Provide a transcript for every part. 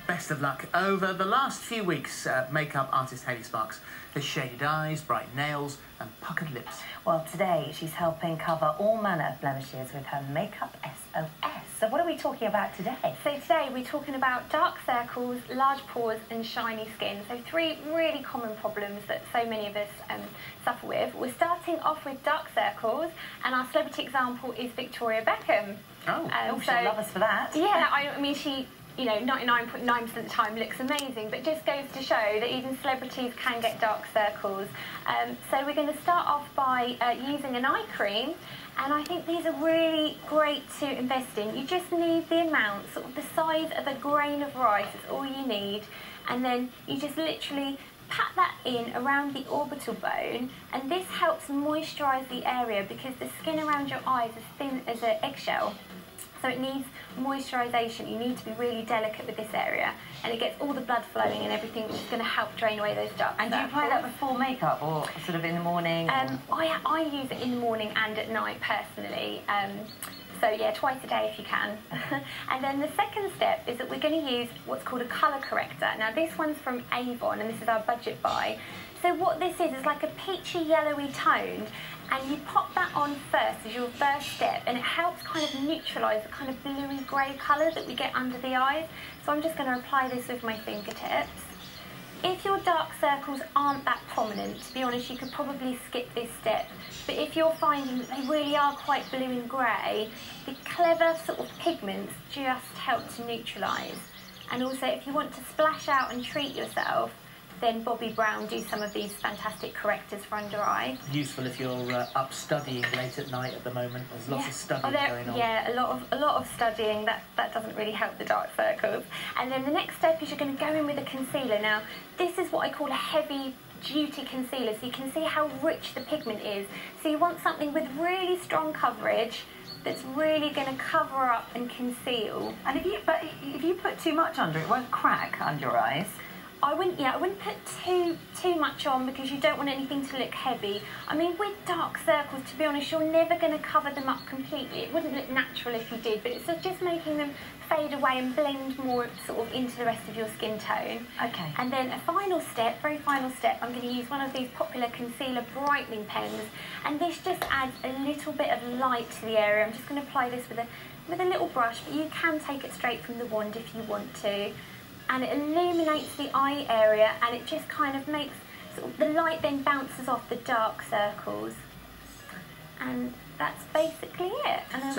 best of luck. Over the last few weeks, makeup artist Hayley Sparkes has shaded eyes, bright nails and puckered lips. Well, today she's helping cover all manner of blemishes with her makeup SOS. So what are we talking about today? So today we're talking about dark circles, large pores and shiny skin. So three really common problems that so many of us suffer with. We're starting off with dark circles, and our celebrity example is Victoria Beckham. She'll love us for that. Yeah, I mean, she, you know, 99.9% of the time looks amazing, but it just goes to show that even celebrities can get dark circles. So we're going to start off by using an eye cream, and I think these are really great to invest in. You just need the amount, sort of the size of a grain of rice, that's all you need, and then you just literally pat that in around the orbital bone, and this helps moisturise the area because the skin around your eyes is thin as an eggshell. So it needs moisturisation. You need to be really delicate with this area, and it gets all the blood flowing and everything, which is going to help drain away those dark circles. And do you apply that before makeup or sort of in the morning? I use it in the morning and at night personally. So yeah, twice a day if you can. And then the second step is that we're going to use what's called a colour corrector. Now this one's from Avon, and this is our budget buy. So what this is like a peachy yellowy tone, and you pop that on first as your first step, and it helps kind of neutralise the kind of bluey grey colour that we get under the eyes. So I'm just going to apply this with my fingertips. If your dark circles aren't that prominent, to be honest, you could probably skip this step. But if you're finding that they really are quite blue and grey, the clever sort of pigments just help to neutralise. And also, if you want to splash out and treat yourself, then Bobbi Brown do some of these fantastic correctors for under eye. Useful if you're up studying late at night at the moment. There's lots of studying going on. Yeah, a lot of studying. That doesn't really help the dark circles. And then the next step is you're going to go in with a concealer. Now, this is what I call a heavy duty concealer, so you can see how rich the pigment is. So you want something with really strong coverage that's really going to cover up and conceal. And if you put too much under it, won't crack under your eyes? I wouldn't put too much on because you don't want anything to look heavy. I mean, with dark circles, to be honest, you're never going to cover them up completely. It wouldn't look natural if you did, but it's just making them fade away and blend more sort of into the rest of your skin tone. Okay. And then a final step, very final step, I'm going to use one of these popular concealer brightening pens, and this just adds a little bit of light to the area. I'm just going to apply this with a little brush, but you can take it straight from the wand if you want to. And it illuminates the eye area, and it just kind of makes sort of the light then bounces off the dark circles, and that's basically it. And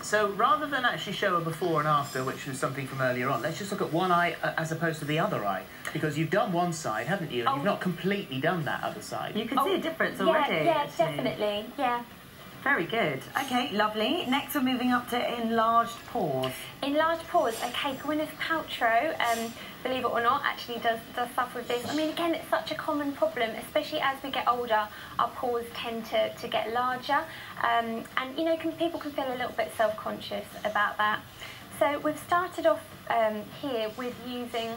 so rather than actually show a before and after, which was something from earlier on, let's just look at one eye as opposed to the other eye, because you've done one side, haven't you? And you've not completely done that other side. You can see a difference already. Yeah, definitely. Yeah. Very good. Okay, lovely. Next we're moving up to enlarged pores. Enlarged pores. Okay, Gwyneth Paltrow, believe it or not, actually does suffer with this. I mean, again, it's such a common problem, especially as we get older, our pores tend to get larger. And, you know, people can feel a little bit self-conscious about that. So we've started off here with using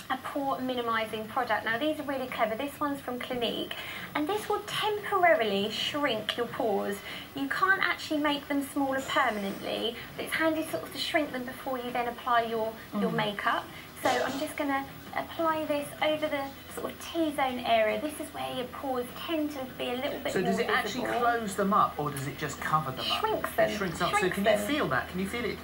a pore minimising product. Now these are really clever. This one's from Clinique, and this will temporarily shrink your pores. You can't actually make them smaller permanently, but it's handy sort of to shrink them before you then apply your makeup. So I'm just going to apply this over the sort of T-zone area. This is where your pores tend to be a little bit more visible. So does it actually close them up, or does it just cover them up? Shrinks them. It shrinks up. So can you feel that? Can you feel it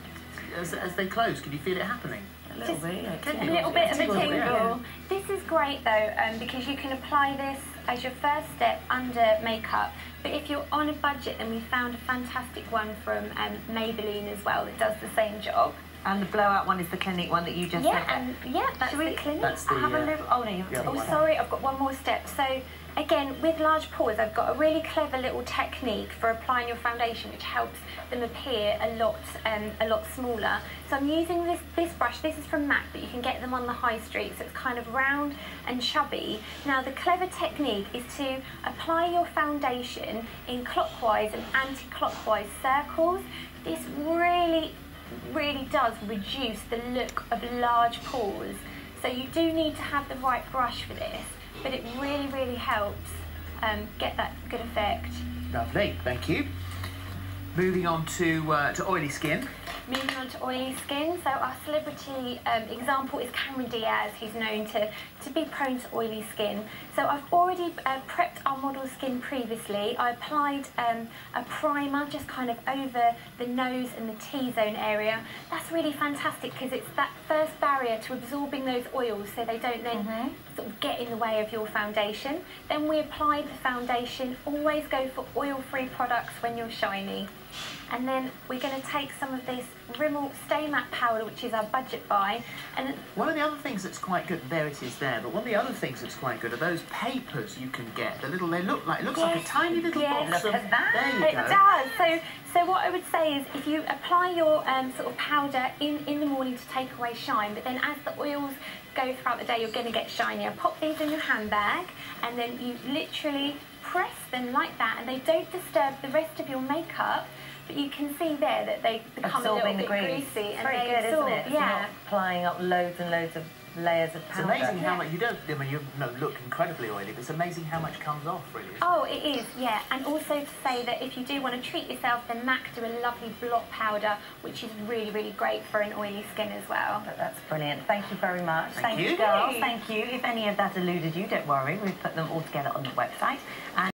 as they close? Can you feel it happening? A little bit of a tingle. Yeah. This is great though, because you can apply this as your first step under makeup. But if you're on a budget, then we found a fantastic one from Maybelline as well that does the same job. And the blowout one is the Clinique one that you just said. That's the Clinique. That's the, have a little. Oh no, sorry, I've got one more step. So again, with large pores, I've got a really clever little technique for applying your foundation, which helps them appear a lot smaller. So I'm using this brush. This is from MAC, but you can get them on the high street. So it's kind of round and chubby. Now the clever technique is to apply your foundation in clockwise and anti-clockwise circles. This really does reduce the look of large pores. So you do need to have the right brush for this, but it really helps get that good effect. Lovely, thank you. Moving on to oily skin. moving on to oily skin. So our celebrity example is Cameron Diaz, who's known to be prone to oily skin. So I've already prepped our model's skin previously. I applied a primer just kind of over the nose and the T-zone area. That's really fantastic because it's that first barrier to absorbing those oils so they don't then sort of get in the way of your foundation. Then we apply the foundation. Always go for oil-free products when you're shiny. And then we're going to take some of this Rimmel Stay Matte powder, which is our budget buy. And one of the other things that's quite good, there it is there, but one of the other things that's quite good are those papers you can get. The little, they look like, it looks like a tiny little box of, there you go. It does. So what I would say is if you apply your sort of powder in the morning to take away shine, but then as the oils go throughout the day, you're going to get shinier. Pop these in your handbag, and then you literally press them like that, and they don't disturb the rest of your makeup. But you can see there that they become absorbing a little bit greasy. It's very good, isn't it? Yeah. You're not applying up loads and loads of layers of powder. It's amazing how much, you look incredibly oily, but it's amazing how much comes off, really. Oh, it is, yeah. And also to say that if you do want to treat yourself, then MAC do a lovely blot powder, which is really, really great for an oily skin as well. But that's brilliant. Thank you very much. Thank you, girls. Thank you. If any of that eluded you, don't worry. We've put them all together on the website. And